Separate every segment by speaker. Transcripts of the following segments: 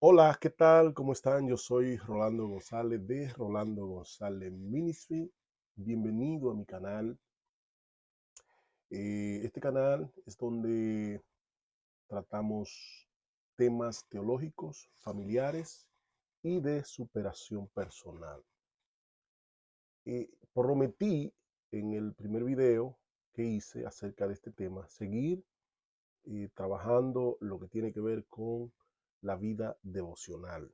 Speaker 1: Hola, ¿qué tal? ¿Cómo están? Yo soy Rolando González de Rolando González Ministry. Bienvenido a mi canal. Este canal es donde tratamos temas teológicos, familiares y de superación personal. Prometí en el primer video que hice acerca de este tema seguir trabajando lo que tiene que ver con la vida devocional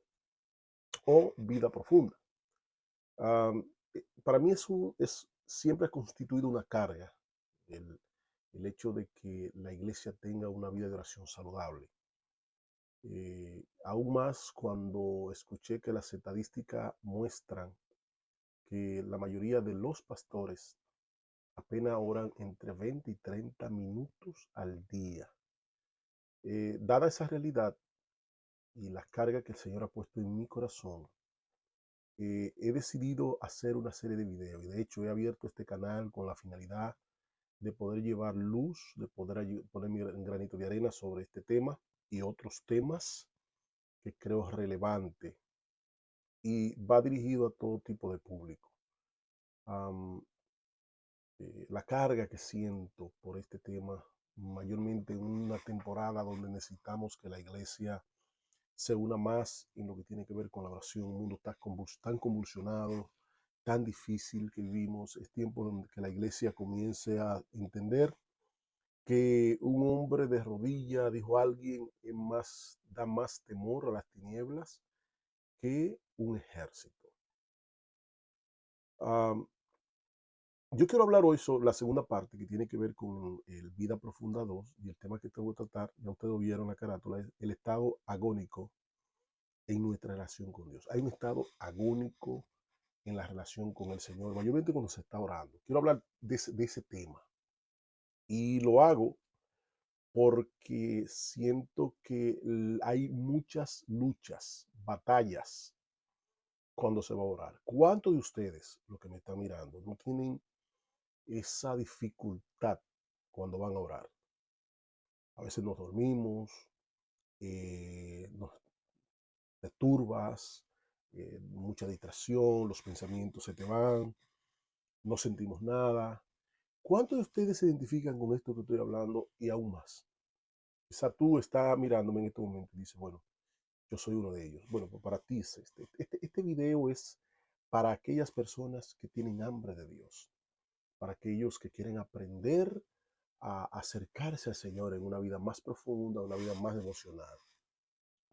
Speaker 1: o vida profunda. Am, para mí siempre ha constituido una carga el, el hecho de que la iglesia tenga una vida de oración saludable. Aún más cuando escuché que las estadísticas muestran que la mayoría de los pastores apenas oran entre 20 y 30 minutos al día. Dada esa realidad y la carga que el Señor ha puesto en mi corazón, he decidido hacer una serie de videos y de hecho he abierto este canal con la finalidad de poder llevar luz, de poder poner mi granito de arena sobre este tema y otros temas que creo relevante y va dirigido a todo tipo de público. Am, la carga que siento por este tema, mayormente en una temporada donde necesitamos que la iglesia se una más en lo que tiene que ver con la oración, un mundo tan convulsionado, tan difícil que vivimos, es tiempo donde que la iglesia comience a entender que un hombre de rodilla, dijo alguien, da más temor a las tinieblas que un ejército. Um, yo quiero hablar hoy sobre la segunda parte que tiene que ver con el Vida Profunda 2 y el tema que tengo que tratar, ya ustedes vieron la carátula, es el estado agónico en nuestra relación con Dios. Hay un estado agónico en la relación con el Señor, mayormente cuando se está orando. Quiero hablar de ese tema y lo hago porque siento que hay muchas luchas, batallas cuando se va a orar. ¿Cuántos de ustedes, los que me están mirando, no tienen esa dificultad cuando van a orar? A veces nos dormimos, nos perturbas, mucha distracción, los pensamientos se te van, no sentimos nada. ¿Cuántos de ustedes se identifican con esto que estoy hablando y aún más? Quizá tú estás mirándome en este momento y dices, bueno, yo soy uno de ellos. Bueno, pues para ti es este video es para aquellas personas que tienen hambre de Dios, para aquellos que quieren aprender a acercarse al Señor en una vida más profunda, una vida más emocional.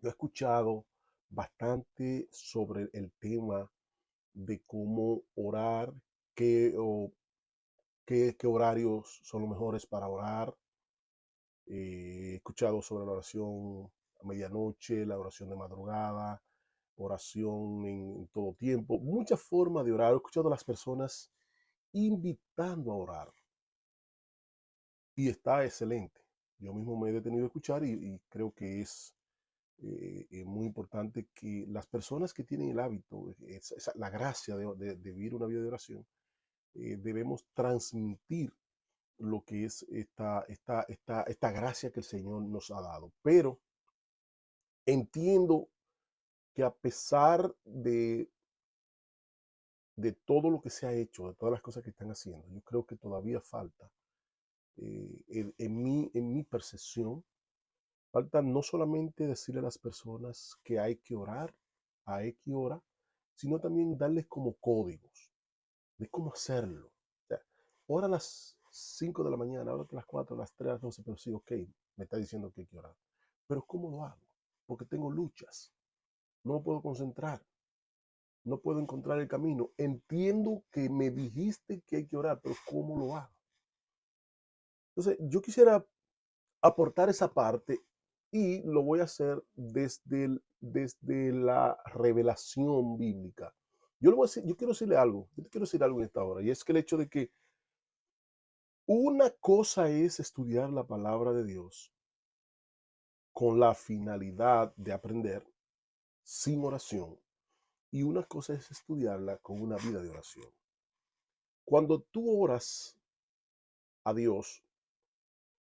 Speaker 1: Yo he escuchado bastante sobre el tema de cómo orar, qué, o, qué horarios son los mejores para orar. He escuchado sobre la oración a medianoche, la oración de madrugada, oración en todo tiempo, muchas formas de orar. He escuchado a las personas invitando a orar y está excelente. Yo mismo me he detenido a escuchar y creo que es muy importante que las personas que tienen el hábito, la gracia de vivir una vida de oración, debemos transmitir lo que es esta gracia que el Señor nos ha dado. Pero entiendo que a pesar de todo lo que se ha hecho, de todas las cosas que están haciendo, yo creo que todavía falta, en mi percepción, falta no solamente decirle a las personas que hay que orar a X hora, sino también darles como códigos de cómo hacerlo. O sea, ora a las 5 de la mañana, ora a las 4, a las 3, a las 12, pero sí, ok, me está diciendo que hay que orar. Pero ¿cómo lo hago? Porque tengo luchas, no me puedo concentrar, no puedo encontrar el camino. Entiendo que me dijiste que hay que orar, pero ¿cómo lo hago? Entonces, yo quisiera aportar esa parte y lo voy a hacer desde la revelación bíblica. Yo quiero decirle algo, yo te quiero decir algo en esta hora, y es que el hecho de que una cosa es estudiar la palabra de Dios con la finalidad de aprender sin oración, y una cosa es estudiarla con una vida de oración. Cuando tú oras a Dios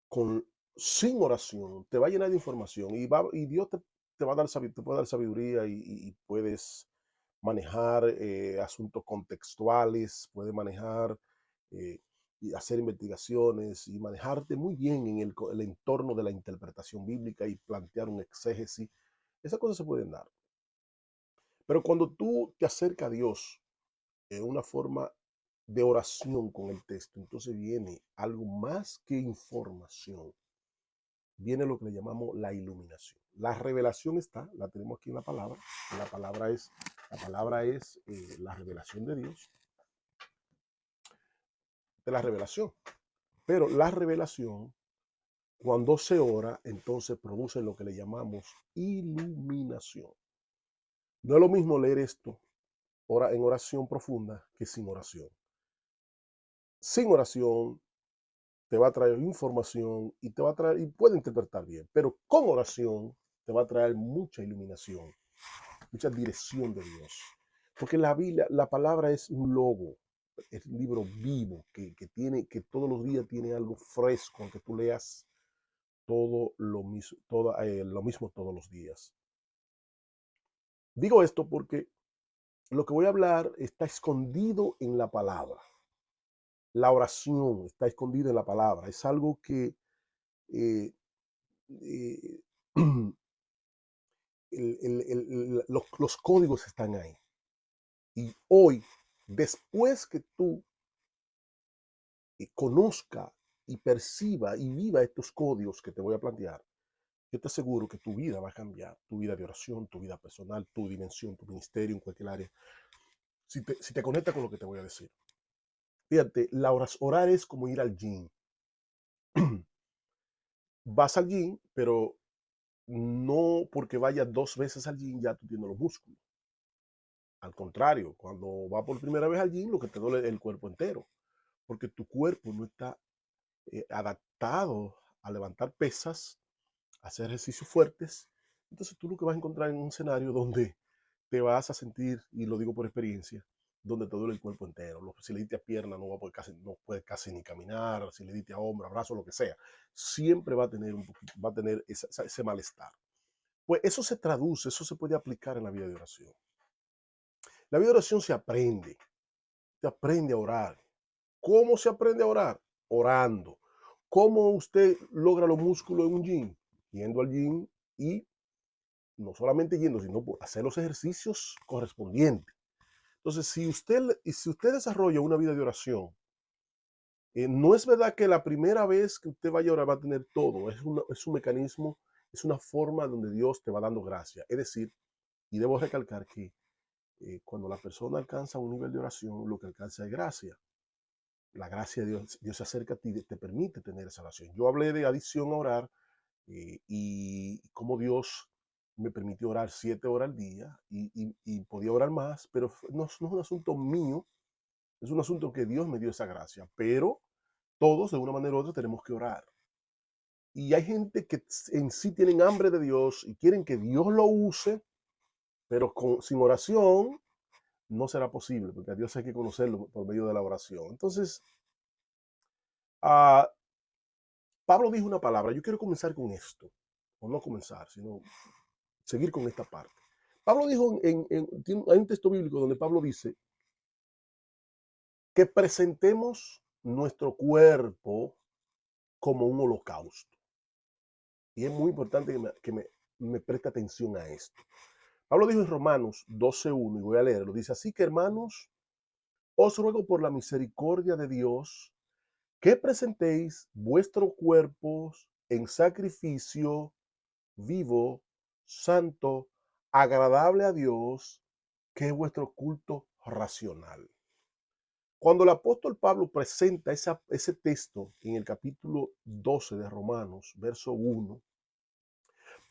Speaker 1: con, sin oración, te va a llenar de información y Dios te va a dar, te puede dar sabiduría y puedes manejar asuntos contextuales, puedes manejar eh, y hacer investigaciones y manejarte muy bien en el entorno de la interpretación bíblica y plantear un exégesis. Esas cosas se pueden dar. Pero cuando tú te acercas a Dios en una forma de oración con el texto, entonces viene algo más que información. Viene lo que le llamamos la iluminación. La revelación está, la tenemos aquí en la palabra. La palabra es la revelación de Dios, de la revelación. Pero la revelación, cuando se ora, entonces produce lo que le llamamos iluminación. No es lo mismo leer esto en oración profunda que sin oración. Sin oración te va a traer información y te va a traer, y puede interpretar bien, pero con oración te va a traer mucha iluminación, mucha dirección de Dios. Porque la Biblia, la palabra es un logo, es un libro vivo que todos los días tiene algo fresco, aunque tú leas lo mismo todos los días. Digo esto porque lo que voy a hablar está escondido en la palabra. La oración está escondida en la palabra. Es algo que eh, eh, los códigos están ahí. Y hoy, después que tú conozca y perciba y viva estos códigos que te voy a plantear, yo te aseguro que tu vida va a cambiar, tu vida de oración, tu vida personal, tu dimensión, tu ministerio en cualquier área, si te conectas con lo que te voy a decir. Fíjate, orar es como ir al gym. Vas al gym, pero no porque vayas 2 veces al gym ya tú tienes los músculos. Al contrario, cuando vas por primera vez al gym, lo que te duele es el cuerpo entero, porque tu cuerpo no está adaptado a levantar pesas, a hacer ejercicios fuertes. Entonces tú lo que vas a encontrar en un escenario donde te vas a sentir, y lo digo por experiencia, donde te duele el cuerpo entero. Si le diste a pierna no va a poder casi, no puede casi ni caminar, si le diste a hombro, brazo, lo que sea, siempre va a tener ese malestar. Pues eso se traduce, eso se puede aplicar en la vida de oración. La vida de oración se aprende a orar. ¿Cómo se aprende a orar? Orando. ¿Cómo usted logra los músculos en un gym? Yendo al gym y no solamente yendo, sino por hacer los ejercicios correspondientes. Entonces, si usted desarrolla una vida de oración, no es verdad que la primera vez que usted vaya a orar va a tener todo. Es un mecanismo, es una forma donde Dios te va dando gracia. Es decir, y debo recalcar que cuando la persona alcanza un nivel de oración, lo que alcanza es gracia. La gracia de Dios, Dios se acerca a ti y te permite tener esa oración. Yo hablé de adicción a orar y cómo Dios me permitió orar 7 horas al día y podía orar más, pero no es un asunto mío, es un asunto que Dios me dio esa gracia, pero todos de una manera u otra tenemos que orar. Y hay gente que en sí tienen hambre de Dios y quieren que Dios lo use, pero sin oración no será posible, porque a Dios hay que conocerlo por medio de la oración. Entonces, uh, Pablo dijo una palabra, yo quiero comenzar con esto, o no comenzar, sino seguir con esta parte. Pablo dijo, hay un texto bíblico donde Pablo dice que presentemos nuestro cuerpo como un holocausto. Y es muy importante que me preste atención a esto. Pablo dijo en Romanos 12:1, y voy a leerlo, dice, así que hermanos, os ruego por la misericordia de Dios que presentéis vuestros cuerpos en sacrificio vivo, santo, agradable a Dios, que es vuestro culto racional. Cuando el apóstol Pablo presenta ese texto en el capítulo 12 de Romanos, verso 1,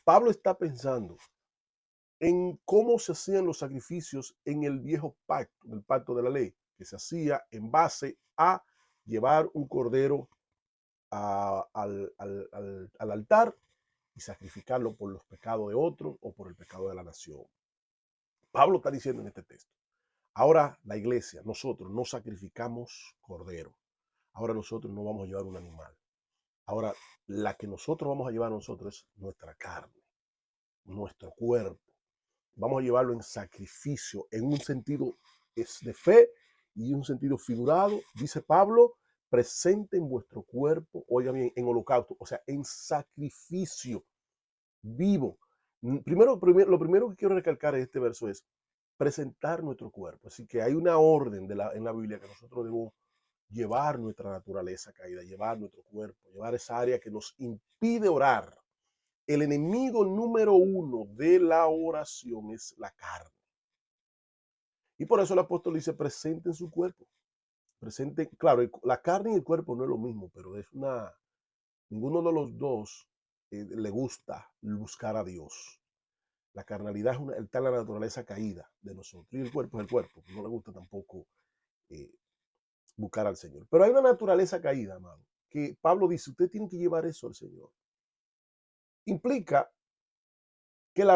Speaker 1: Pablo está pensando en cómo se hacían los sacrificios en el viejo pacto, el pacto de la ley, que se hacía en base a llevar un cordero al altar y sacrificarlo por los pecados de otro o por el pecado de la nación. Pablo está diciendo en este texto, ahora la iglesia, nosotros no sacrificamos cordero, ahora nosotros no vamos a llevar un animal, ahora la que nosotros vamos a llevar nosotros es nuestra carne, nuestro cuerpo. Vamos a llevarlo en sacrificio, en un sentido es de fe y un sentido figurado. Dice Pablo, presenten vuestro cuerpo, oiga bien, en holocausto, o sea, en sacrificio vivo. Lo primero que quiero recalcar en este verso es presentar nuestro cuerpo. Así que hay una orden en la Biblia que nosotros debemos llevar nuestra naturaleza caída, llevar nuestro cuerpo, llevar esa área que nos impide orar. El enemigo número uno de la oración es la carne. Y por eso el apóstol dice, presenten su cuerpo. Presenten, claro, la carne y el cuerpo no es lo mismo, pero ninguno de los dos le gusta buscar a Dios. La carnalidad está en la naturaleza caída de nosotros. Y el cuerpo es el cuerpo. No le gusta tampoco eh, buscar al Señor. Pero hay una naturaleza caída, amado, que Pablo dice, usted tiene que llevar eso al Señor. Implica que la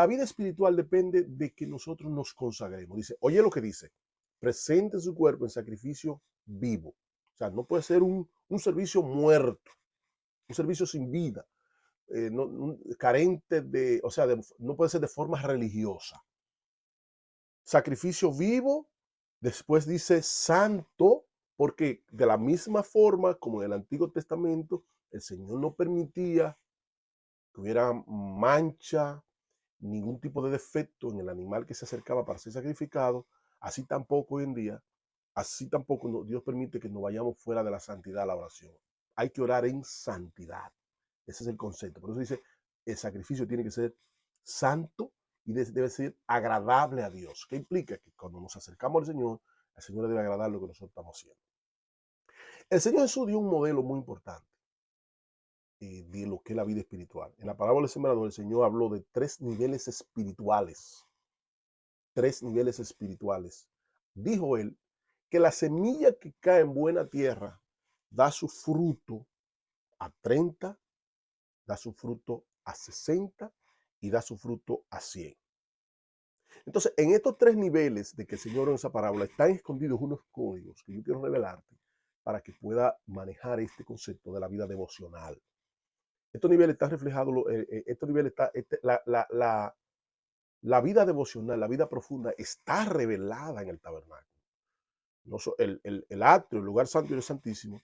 Speaker 1: vida espiritual depende de que nosotros nos consagremos. Dice, oye lo que dice, presente su cuerpo en sacrificio vivo. O sea, no puede ser un servicio muerto, un servicio sin vida, carente de, o sea, no puede ser de forma religiosa. Sacrificio vivo, después dice santo, porque de la misma forma como en el Antiguo Testamento, el Señor no permitía que hubiera mancha, ningún tipo de defecto en el animal que se acercaba para ser sacrificado, así tampoco hoy en día, así tampoco Dios permite que nos vayamos fuera de la santidad a la oración. Hay que orar en santidad. Ese es el concepto. Por eso dice, el sacrificio tiene que ser santo y debe ser agradable a Dios. ¿Qué implica? Que cuando nos acercamos al Señor le debe agradar lo que nosotros estamos haciendo. El Señor Jesús dio un modelo muy importante de lo que es la vida espiritual. En la parábola del sembrador, el Señor habló de tres niveles espirituales. Tres niveles espirituales. Dijo él que la semilla que cae en buena tierra da su fruto a 30, da su fruto a 60 y da su fruto a 100. Entonces, en estos tres niveles de que el Señor en esa parábola están escondidos unos códigos que yo quiero revelarte para que pueda manejar este concepto de la vida devocional. Estos niveles están reflejados, estos niveles la vida devocional, la vida profunda está revelada en el tabernáculo. No, el atrio, el lugar santo y el santísimo,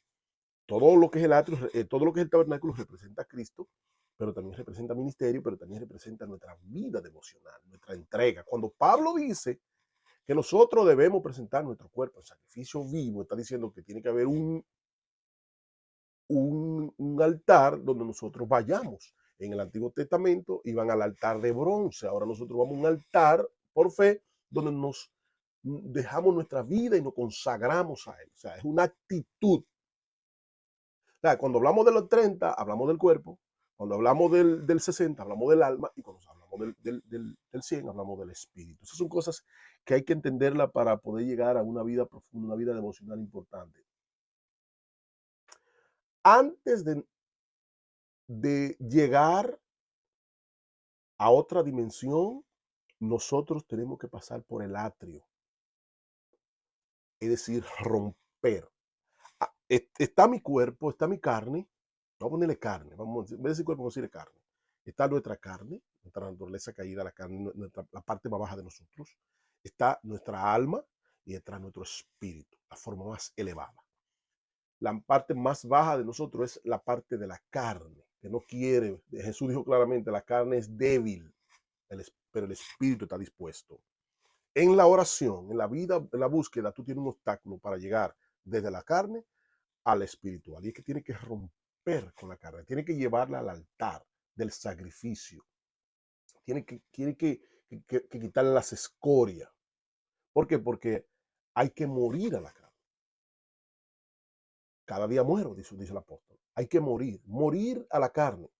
Speaker 1: todo lo que es el atrio, todo lo que es el tabernáculo representa a Cristo, pero también representa ministerio, pero también representa nuestra vida devocional, nuestra entrega. Cuando Pablo dice que nosotros debemos presentar nuestro cuerpo en sacrificio vivo, está diciendo que tiene que haber un altar donde nosotros vayamos. En el Antiguo Testamento iban al altar de bronce, ahora nosotros vamos a un altar por fe donde nos dejamos nuestra vida y nos consagramos a Él. O sea, es una actitud. O sea, cuando hablamos de los 30, hablamos del cuerpo. Cuando hablamos del 60, hablamos del alma. Y cuando hablamos del 100, hablamos del espíritu. Esas son cosas que hay que entenderla para poder llegar a una vida profunda, una vida devocional importante. Antes de llegar a otra dimensión, nosotros tenemos que pasar por el atrio. Es decir, romper. Está mi cuerpo, está mi carne. Vamos a ponerle carne. Vamos, en vez de decir cuerpo, vamos a decirle carne. Está nuestra carne, nuestra naturaleza caída, la carne, la parte más baja de nosotros. Está nuestra alma y está nuestro espíritu, la forma más elevada. La parte más baja de nosotros es la parte de la carne, que no quiere. Jesús dijo claramente, la carne es débil, pero el espíritu está dispuesto. En la oración, en la vida, en la búsqueda, tú tienes un obstáculo para llegar desde la carne al espiritual. Y es que tiene que romper con la carne, tiene que llevarla al altar del sacrificio. Tiene que quitarle las escorias. ¿Por qué? Porque hay que morir a la carne. Cada día muero, dice el apóstol. Hay que morir a la carne.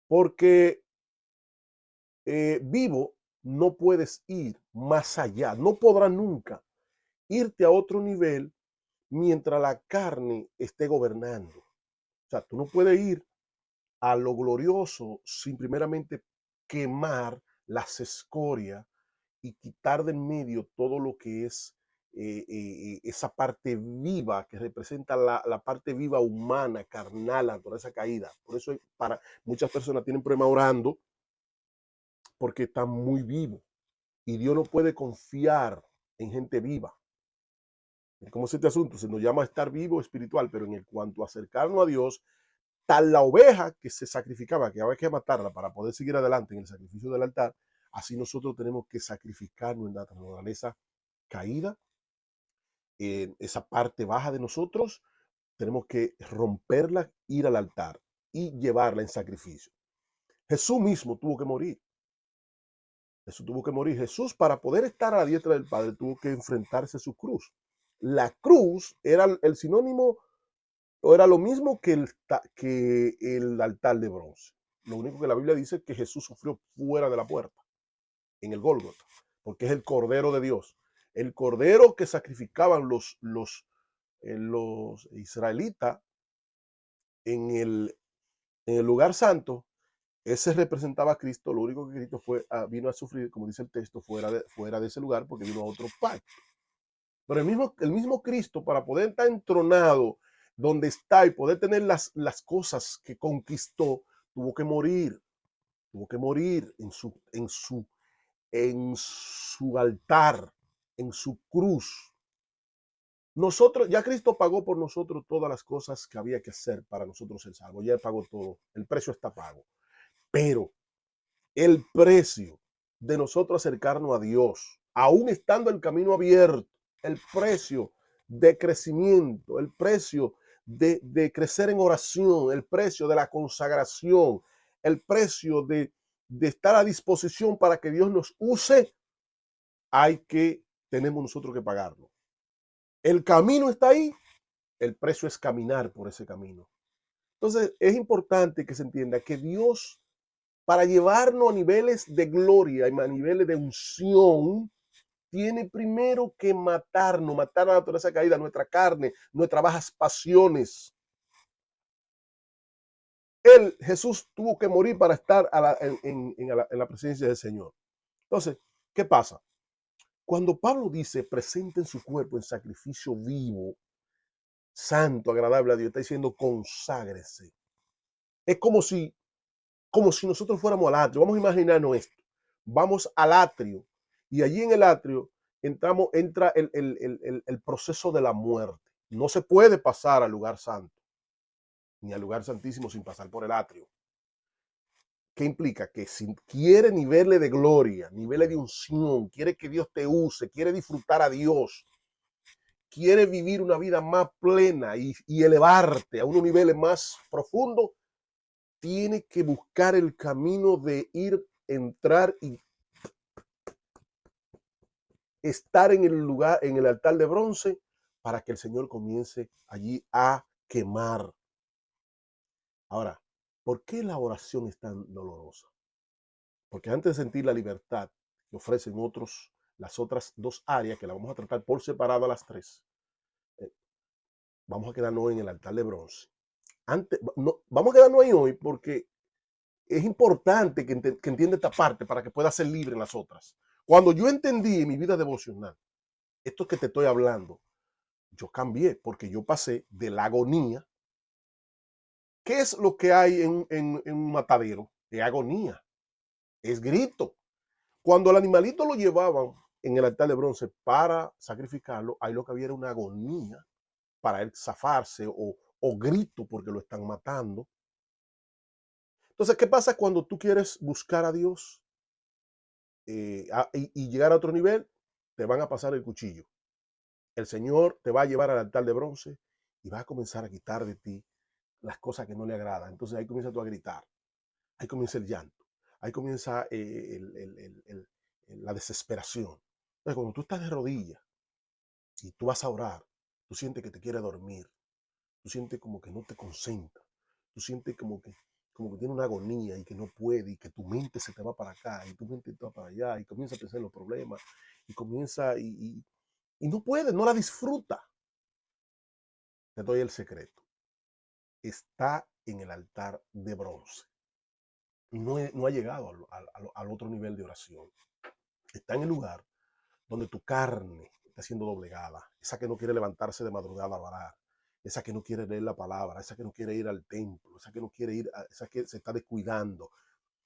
Speaker 1: Porque vivo no puedes ir más allá, no podrás nunca irte a otro nivel mientras la carne esté gobernando. O sea, tú no puedes ir a lo glorioso sin primeramente quemar las escorias y quitar de en medio todo lo que es esa parte viva que representa la parte viva humana, carnal, la naturaleza caída. Por eso para muchas personas tienen problema orando porque está muy vivo. Y Dios no puede confiar en gente viva. ¿Cómo es este asunto? Se nos llama a estar vivo espiritual, pero en el cuanto a acercarnos a Dios, tal la oveja que se sacrificaba, que había que matarla para poder seguir adelante en el sacrificio del altar, así nosotros tenemos que sacrificar nuestra naturaleza caída, en esa parte baja de nosotros, tenemos que romperla, ir al altar y llevarla en sacrificio. Jesús mismo tuvo que morir. Jesús tuvo que morir. Jesús, para poder estar a la diestra del Padre, tuvo que enfrentarse a su cruz. La cruz era el sinónimo, o era lo mismo que el altar de bronce. Lo único que la Biblia dice es que Jesús sufrió fuera de la puerta, en el Gólgota, porque es el Cordero de Dios. El Cordero que sacrificaban los israelitas en el lugar santo, ese representaba a Cristo. Lo único que Cristo vino a sufrir, como dice el texto, fuera de ese lugar, porque vino a otro pacto. Pero el mismo Cristo, para poder estar entronado donde está y poder tener las cosas que conquistó, tuvo que morir en su altar, en su cruz. Nosotros, ya Cristo pagó por nosotros todas las cosas que había que hacer para nosotros ser salvos. Ya pagó todo. El precio está pago. Pero el precio de nosotros acercarnos a Dios, aún estando el camino abierto, el precio de crecimiento, el precio de crecer en oración, el precio de la consagración, el precio de estar a disposición para que Dios nos use, tenemos nosotros que pagarlo. El camino está ahí, el precio es caminar por ese camino. Entonces, es importante que se entienda que Dios, para llevarnos a niveles de gloria y a niveles de unción, tiene primero que matarnos, matar a la naturaleza caída, nuestra carne, nuestras bajas pasiones. Jesús tuvo que morir para estar en la presencia del Señor. Entonces, ¿qué pasa? Cuando Pablo dice, presenten su cuerpo en sacrificio vivo, santo, agradable a Dios, está diciendo, conságrese. Es como si nosotros fuéramos al atrio. Vamos a imaginarnos esto. Vamos al atrio y allí en el atrio entra el proceso de la muerte. No se puede pasar al lugar santo ni al lugar santísimo sin pasar por el atrio. ¿Qué implica? Que si quiere niveles de gloria, niveles de unción, quiere que Dios te use, quiere disfrutar a Dios, quiere vivir una vida más plena y elevarte a unos niveles más profundos, tiene que buscar el camino de entrar y estar en el lugar, en el altar de bronce, para que el Señor comience allí a quemar. Ahora, ¿por qué la oración es tan dolorosa? Porque antes de sentir la libertad que ofrecen las otras dos áreas, que la vamos a tratar por separado a las tres, vamos a quedarnos en el altar de bronce. Vamos a quedarnos ahí hoy porque es importante que entienda esta parte para que pueda ser libre en las otras. Cuando yo entendí en mi vida devocional esto que te estoy hablando, yo cambié porque yo pasé de la agonía. ¿Qué es lo que hay en un matadero? Es agonía, es grito. Cuando el animalito lo llevaban en el altar de bronce para sacrificarlo, ahí lo que había era una agonía para él zafarse o grito porque lo están matando. Entonces, ¿qué pasa cuando tú quieres buscar a Dios y llegar a otro nivel? Te van a pasar el cuchillo. El Señor te va a llevar al altar de bronce y va a comenzar a quitar de ti las cosas que no le agradan. Entonces ahí comienza tú a gritar, ahí comienza el llanto, ahí comienza la desesperación. Entonces cuando tú estás de rodillas y tú vas a orar, tú sientes que te quieres dormir, tú sientes como que no te concentra, tú sientes como que tiene una agonía y que no puede y que tu mente se te va para acá y tu mente te va para allá y comienza a pensar en los problemas y comienza y no puede, no la disfruta. Te doy el secreto. Está en el altar de bronce. No ha llegado al otro nivel de oración. Está en el lugar donde tu carne está siendo doblegada. Esa que no quiere levantarse de madrugada a orar. Esa que no quiere leer la palabra. Esa que no quiere ir al templo. Esa que no quiere esa que se está descuidando.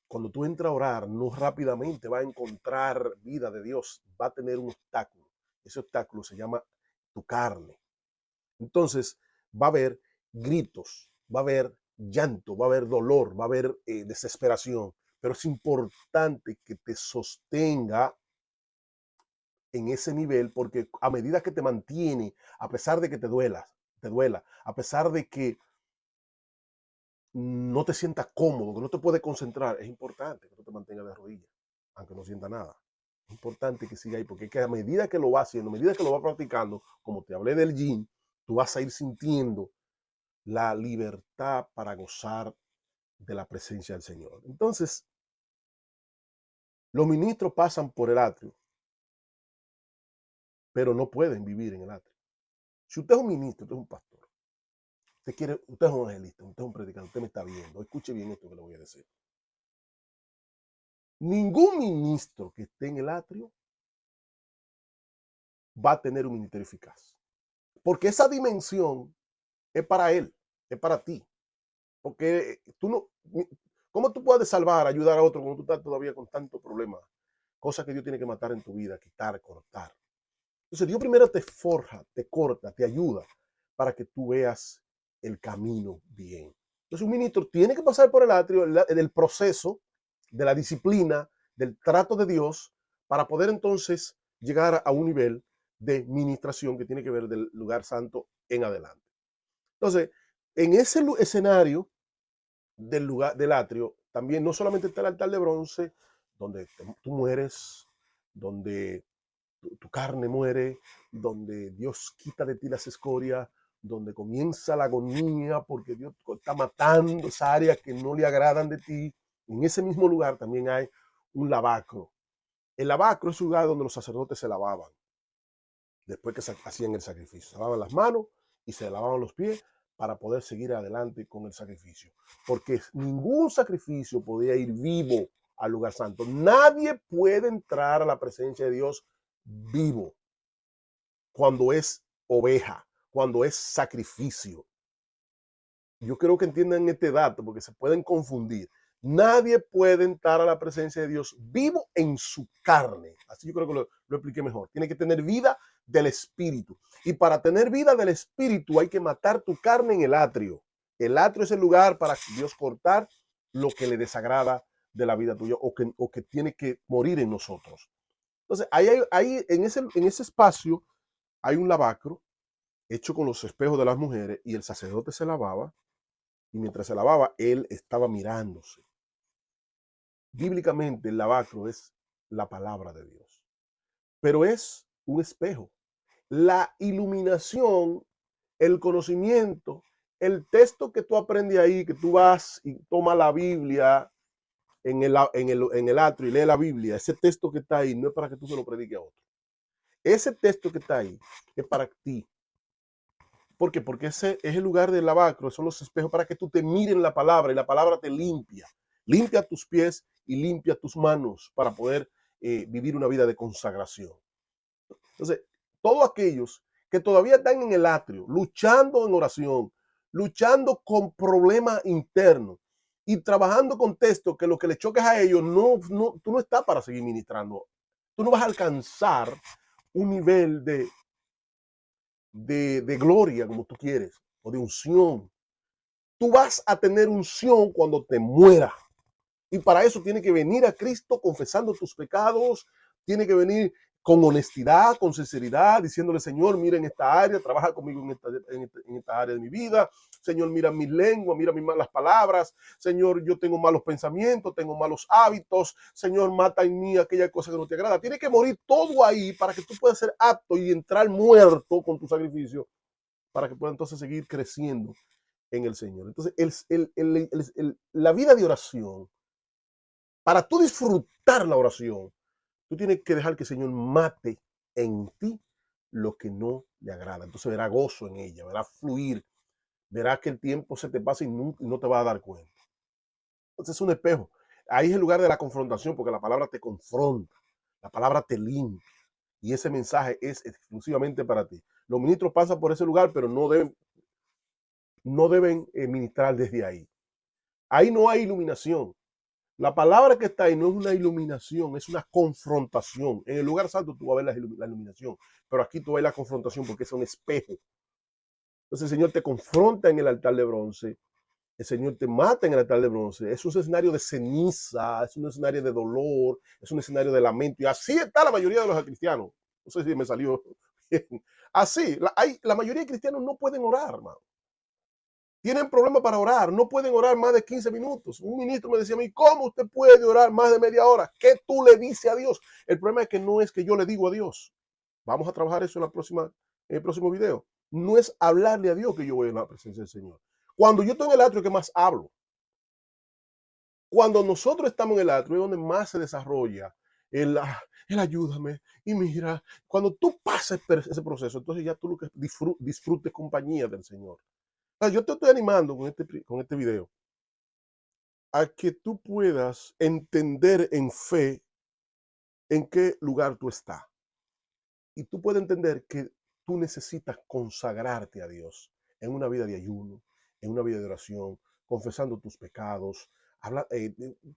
Speaker 1: cuando tú entras a orar, no rápidamente va a encontrar vida de Dios, va a tener un obstáculo. Ese obstáculo se llama tu carne. Entonces va a haber gritos, va a haber llanto, va a haber dolor, va a haber desesperación, pero es importante que te sostenga en ese nivel, porque a medida que te mantiene, a pesar de que te duela, a pesar de que no te sientas cómodo, que no te puedes concentrar, es importante que no te mantengas de rodillas, aunque no sienta nada. Es importante que siga ahí, porque es que a medida que lo va haciendo, a medida que lo va practicando, como te hablé del gym, tú vas a ir sintiendo la libertad para gozar de la presencia del Señor. Entonces, los ministros pasan por el atrio, pero no pueden vivir en el atrio. Si usted es un ministro, usted es un pastor, usted es un evangelista, usted es un predicador, usted me está viendo, escuche bien esto que le voy a decir. Ningún ministro que esté en el atrio va a tener un ministerio eficaz. Porque esa dimensión es para él, es para ti. Porque tú no, ¿cómo tú puedes salvar, ayudar a otro cuando tú estás todavía con tantos problemas? Cosas que Dios tiene que matar en tu vida, quitar, cortar. Entonces Dios primero te forja, te corta, te ayuda para que tú veas el camino bien. Entonces un ministro tiene que pasar por el atrio, el proceso de la disciplina, del trato de Dios, para poder entonces llegar a un nivel de ministración que tiene que ver del lugar santo en adelante. Entonces, en ese escenario del lugar del atrio, también no solamente está el altar de bronce, donde tú mueres, donde tu carne muere, donde Dios quita de ti las escorias, donde comienza la agonía porque Dios está matando esa área que no le agradan de ti. En ese mismo lugar también hay un lavacro. El lavacro es un lugar donde los sacerdotes se lavaban después que hacían el sacrificio. Se lavaban las manos y se lavaban los pies para poder seguir adelante con el sacrificio. Porque ningún sacrificio podía ir vivo al lugar santo. Nadie puede entrar a la presencia de Dios vivo cuando es oveja, cuando es sacrificio. Yo creo que entiendan este dato porque se pueden confundir. Nadie puede entrar a la presencia de Dios vivo en su carne. Así yo creo que lo expliqué mejor. Tiene que tener vida del espíritu. Y para tener vida del espíritu hay que matar tu carne en el atrio. El atrio es el lugar para Dios cortar lo que le desagrada de la vida tuya o que tiene que morir en nosotros. Entonces, ahí en ese espacio hay un lavacro hecho con los espejos de las mujeres y el sacerdote se lavaba y mientras se lavaba, él estaba mirándose. Bíblicamente, el lavacro es la palabra de Dios, pero es un espejo. La iluminación, el conocimiento, el texto que tú aprendes ahí, que tú vas y tomas la Biblia en el atrio y lees la Biblia, ese texto que está ahí no es para que tú se lo prediques a otro. Ese texto que está ahí es para ti. ¿Por qué? Porque ese es el lugar del lavacro, son los espejos para que tú te mires en la palabra y la palabra te limpia. Limpia tus pies y limpia tus manos para poder vivir una vida de consagración. Entonces, todos aquellos que todavía están en el atrio, luchando en oración, luchando con problemas internos y trabajando con textos que lo que le choques a ellos, tú no estás para seguir ministrando. Tú no vas a alcanzar un nivel de gloria como tú quieres o de unción. Tú vas a tener unción cuando te mueras. Y para eso tiene que venir a Cristo confesando tus pecados, tiene que venir con honestidad, con sinceridad, diciéndole, Señor, mira en esta área, trabaja conmigo en esta área de mi vida. Señor, mira mi lengua, mira mis malas palabras. Señor, yo tengo malos pensamientos, tengo malos hábitos. Señor, mata en mí aquella cosa que no te agrada. Tiene que morir todo ahí para que tú puedas ser apto y entrar muerto con tu sacrificio, para que puedas entonces seguir creciendo en el Señor. Entonces, la vida de oración, para tú disfrutar la oración, tú tienes que dejar que el Señor mate en ti lo que no le agrada. Entonces verá gozo en ella, verá fluir, verá que el tiempo se te pasa y no te va a dar cuenta. Entonces es un espejo. Ahí es el lugar de la confrontación porque la palabra te confronta, la palabra te limpia y ese mensaje es exclusivamente para ti. Los ministros pasan por ese lugar, pero no deben ministrar desde ahí. Ahí no hay iluminación. La palabra que está ahí no es una iluminación, es una confrontación. En el lugar santo tú vas a ver la iluminación, pero aquí tú ves la confrontación porque es un espejo. Entonces el Señor te confronta en el altar de bronce, el Señor te mata en el altar de bronce. Es un escenario de ceniza, es un escenario de dolor, es un escenario de lamento. Y así está la mayoría de los cristianos. No sé si me salió bien. Así, la mayoría de cristianos no pueden orar, hermano. Tienen problemas para orar, no pueden orar más de 15 minutos. Un ministro me decía a mí, ¿cómo usted puede orar más de media hora? ¿Qué tú le dices a Dios? El problema es que no es que yo le digo a Dios. Vamos a trabajar eso en el próximo video. No es hablarle a Dios que yo voy a la presencia del Señor. Cuando yo estoy en el atrio, que más hablo. Cuando nosotros estamos en el atrio, es donde más se desarrolla el ayúdame y mira. Cuando tú pasas ese proceso, entonces ya tú lo que disfrutes compañía del Señor. Yo te estoy animando con este video a que tú puedas entender en fe en qué lugar tú estás. Y tú puedes entender que tú necesitas consagrarte a Dios en una vida de ayuno, en una vida de oración, confesando tus pecados,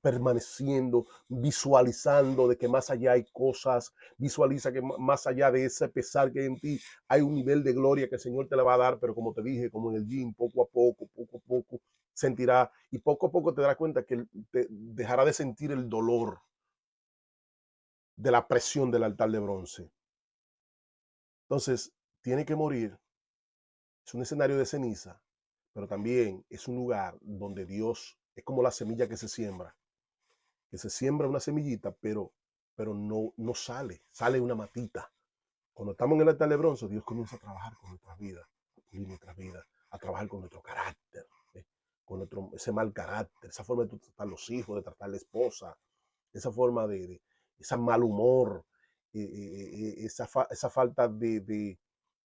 Speaker 1: permaneciendo, visualizando de que más allá hay cosas, visualiza que más allá de ese pesar que hay en ti, hay un nivel de gloria que el Señor te la va a dar, pero como te dije, como en el gym, poco a poco, sentirá y poco a poco te darás cuenta que te dejará de sentir el dolor de la presión del altar de bronce. Entonces, tiene que morir. Es un escenario de ceniza, pero también es un lugar donde Dios es como la semilla que se siembra una semillita, pero no sale una matita. Cuando estamos en el altar de bronce, Dios comienza a trabajar con nuestras vidas, a pulir nuestras vidas, a trabajar con nuestro carácter, con ese mal carácter, esa forma de tratar a los hijos, de tratar a la esposa, esa forma de ese mal humor, esa falta de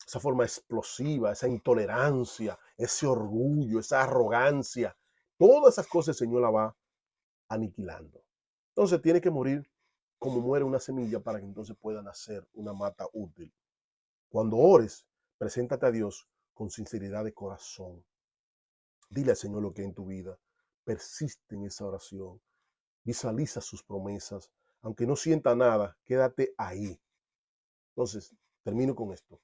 Speaker 1: esa forma explosiva, esa intolerancia, ese orgullo, esa arrogancia. Todas esas cosas el Señor la va aniquilando. Entonces tiene que morir como muere una semilla para que entonces pueda nacer una mata útil. Cuando ores, preséntate a Dios con sinceridad de corazón. Dile al Señor lo que hay en tu vida. Persiste en esa oración. Visualiza sus promesas. Aunque no sienta nada, quédate ahí. Entonces, termino con esto.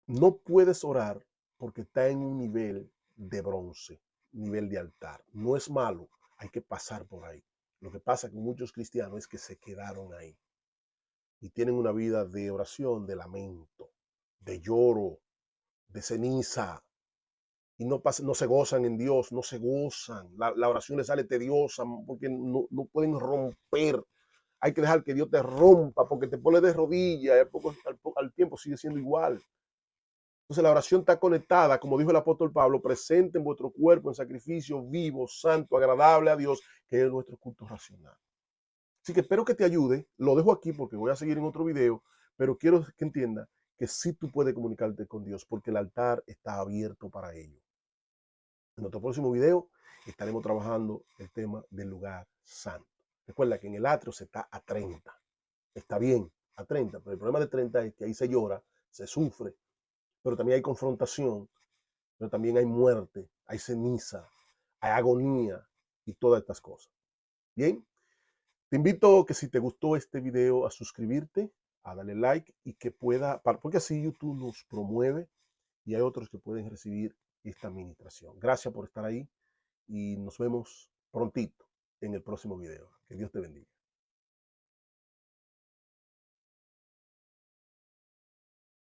Speaker 1: No puedes orar porque está en un nivel de bronce, nivel de altar. No es malo, hay que pasar por ahí. Lo que pasa con muchos cristianos es que se quedaron ahí y tienen una vida de oración, de lamento, de lloro, de ceniza, y no se gozan en Dios, no se gozan. La oración les sale tediosa porque no pueden romper. Hay que dejar que Dios te rompa porque te pone de rodillas y al tiempo sigue siendo igual. Entonces la oración está conectada, como dijo el apóstol Pablo, presente en vuestro cuerpo en sacrificio vivo, santo, agradable a Dios, que es nuestro culto racional. Así que espero que te ayude. Lo dejo aquí porque voy a seguir en otro video, pero quiero que entienda que sí tú puedes comunicarte con Dios porque el altar está abierto para ello. En nuestro próximo video estaremos trabajando el tema del lugar santo. Recuerda que en el atrio se está a 30. Está bien, a 30, pero el problema de 30 es que ahí se llora, se sufre, pero también hay confrontación, pero también hay muerte, hay ceniza, hay agonía y todas estas cosas. Bien, te invito que si te gustó este video a suscribirte, a darle like y que pueda, porque así YouTube nos promueve y hay otros que pueden recibir esta administración. Gracias por estar ahí y nos vemos prontito en el próximo video. Que Dios te bendiga.